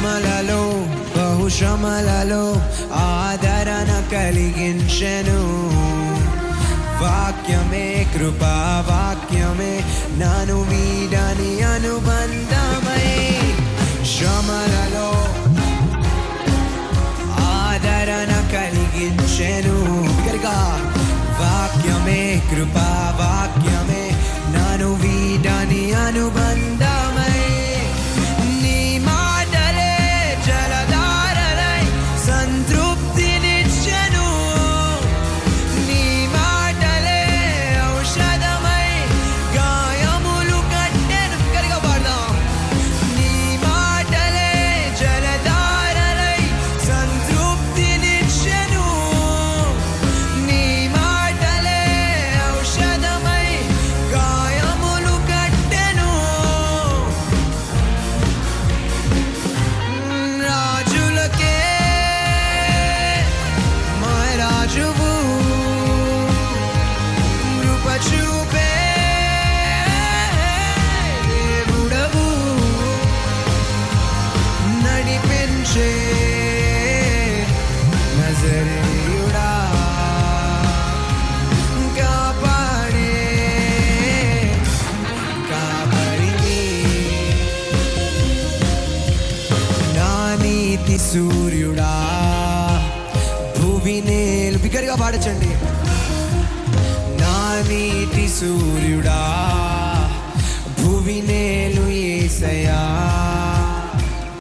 శ్రమలలో బహుశ్రమలలో ఆదరణ కలిగించెను. వాక్యమే కృపా వాక్యమే నన్ను వీడని అనుబంధమై, శ్రమలలో ఆదరణ కలిగించెను. వాక్యమే కృపా వాక్యమే నన్ను వీడని అనుబంధమై, నీ మాటలే జలధారలై సంతృప్తినిచ్చెను. నీ మాటలే ఔషధమై గాయములు కట్టెను. కరిగా పాడదాం. నీ మాటలే జలధారలై సంతృప్తినిచ్చెను. నీ మాటలే ఔషధమై గాయములు కట్టెను. రాజులకే మా రాజువు, కృప చూపే దేవుడవు, నడిపించే నజరేయుడా, కాపాడే కాపరిని, నా నీతి సూర్యుడా, భువినేలు బిగ్గరగా పాడచండి. నా నీతి సూర్యుడా, భువినేలు యేసయ్యా,